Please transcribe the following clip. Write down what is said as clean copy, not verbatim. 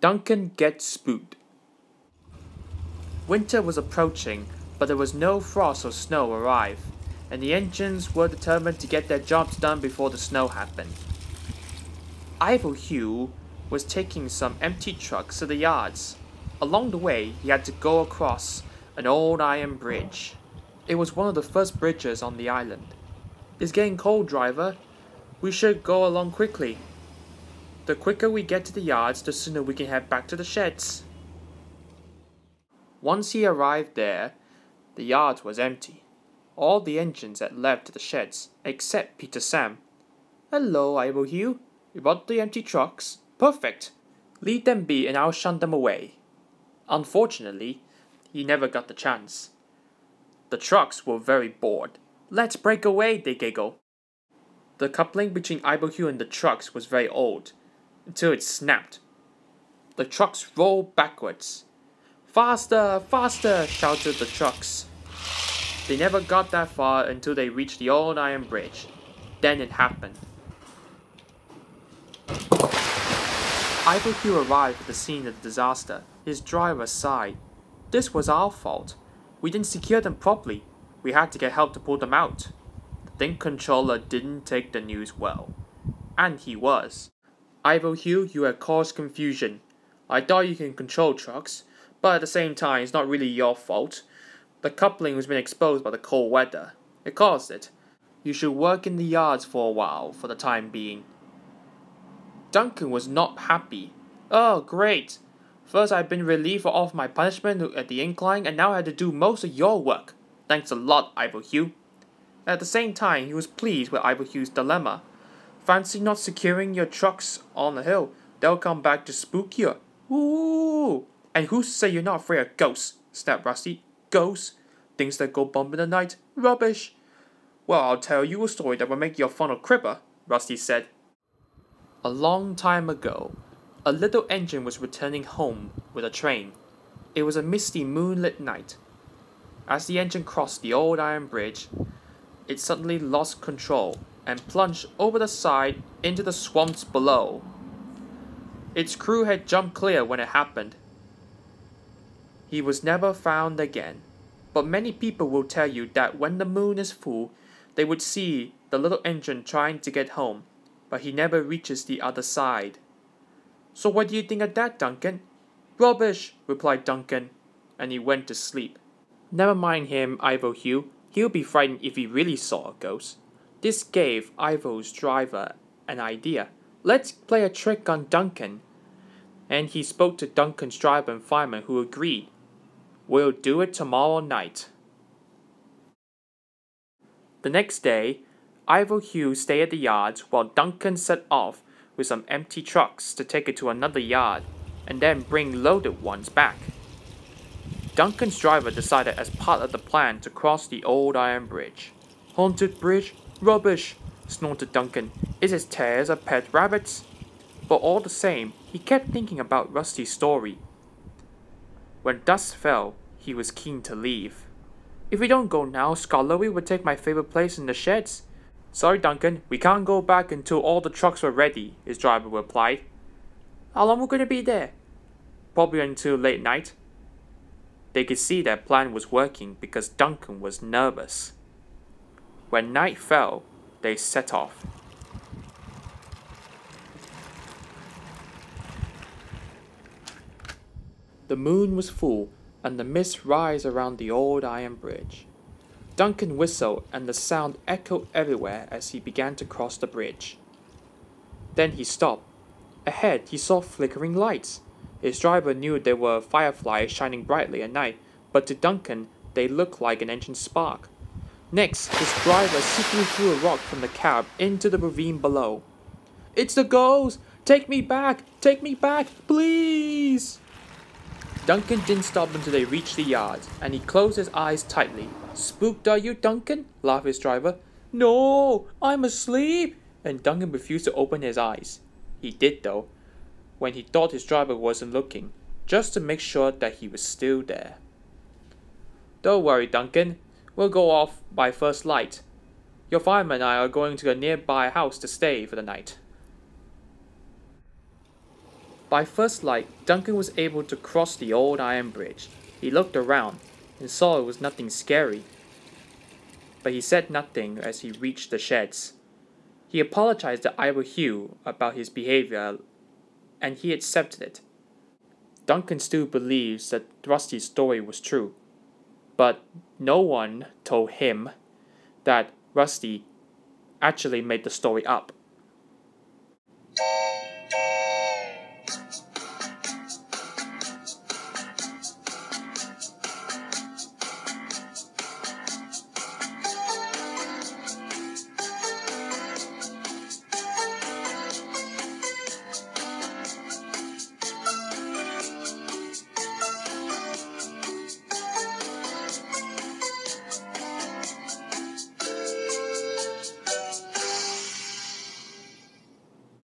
Duncan gets spooked. Winter was approaching, but there was no frost or snow arrive, and the engines were determined to get their jobs done before the snow happened. Ivo Hugh was taking some empty trucks to the yards. Along the way, he had to go across an old iron bridge. It was one of the first bridges on the island. "It's getting cold, driver. We should go along quickly. The quicker we get to the yards, the sooner we can head back to the sheds." Once he arrived there, the yard was empty. All the engines had left the sheds, except Peter Sam. "Hello, Ivo Hugh. You brought the empty trucks? Perfect. Leave them be and I'll shunt them away." Unfortunately, he never got the chance. The trucks were very bored. "Let's break away," they giggled. The coupling between Ivo Hugh and the trucks was very old, until it snapped. The trucks rolled backwards. "Faster, faster," shouted the trucks. They never got that far until they reached the old iron bridge. Then it happened. Ivo Hugh arrived at the scene of the disaster. His driver sighed. "This was our fault. We didn't secure them properly. We had to get help to pull them out." The thing controller didn't take the news well. And he was. "Ivo Hugh, you had caused confusion. I thought you can control trucks, but at the same time, it's not really your fault. The coupling has been exposed by the cold weather. It caused it. You should work in the yards for a while, for the time being." Duncan was not happy. "Oh, great. First I've been relieved of my punishment at the incline, and now I had to do most of your work. Thanks a lot, Ivo Hugh." At the same time, he was pleased with Ivo Hugh's dilemma. "Fancy not securing your trucks on the hill. They'll come back to spook you. Ooh! And who's to say you're not afraid of ghosts?" snapped Rusty. "Ghosts? Things that go bump in the night? Rubbish!" "Well, I'll tell you a story that will make your funnel cripper," Rusty said. A long time ago, a little engine was returning home with a train. It was a misty moonlit night. As the engine crossed the old iron bridge, it suddenly lost control and plunged over the side into the swamps below. Its crew had jumped clear when it happened. He was never found again, but many people will tell you that when the moon is full, they would see the little engine trying to get home, but he never reaches the other side. "So what do you think of that, Duncan?" "Rubbish," replied Duncan, and he went to sleep. Never mind him, Ivo Hugh. He'll be frightened if he really saw a ghost. This gave Ivo's driver an idea. "Let's play a trick on Duncan." And he spoke to Duncan's driver and fireman, who agreed. "We'll do it tomorrow night." The next day, Ivo Hugh stayed at the yards while Duncan set off with some empty trucks to take it to another yard and then bring loaded ones back. Duncan's driver decided as part of the plan to cross the old iron bridge. "Haunted bridge? Rubbish," snorted Duncan. "It's as tears as pet rabbits." But all the same, he kept thinking about Rusty's story. When dusk fell, he was keen to leave. "If we don't go now, Skarloey would take my favorite place in the sheds." "Sorry, Duncan, we can't go back until all the trucks were ready," his driver replied. "How long are we going to be there?" "Probably until late night." They could see their plan was working because Duncan was nervous. When night fell, they set off. The moon was full, and the mist rose around the old iron bridge. Duncan whistled, and the sound echoed everywhere as he began to cross the bridge. Then he stopped. Ahead, he saw flickering lights. His driver knew they were fireflies shining brightly at night, but to Duncan, they looked like an engine spark. Next, his driver secretly threw a rock from the cab into the ravine below. "It's the ghost! Take me back! Take me back! Please!" Duncan didn't stop until they reached the yards, and he closed his eyes tightly. "Spooked are you, Duncan?" laughed his driver. "No, I'm asleep!" And Duncan refused to open his eyes. He did though, when he thought his driver wasn't looking, just to make sure that he was still there. "Don't worry, Duncan. We'll go off by first light. Your fireman and I are going to a nearby house to stay for the night." By first light, Duncan was able to cross the old iron bridge. He looked around and saw it was nothing scary. But he said nothing as he reached the sheds. He apologized to Ivo Hugh about his behavior, and he accepted it. Duncan still believes that Rusty's story was true, but no one told him that Rusty actually made the story up.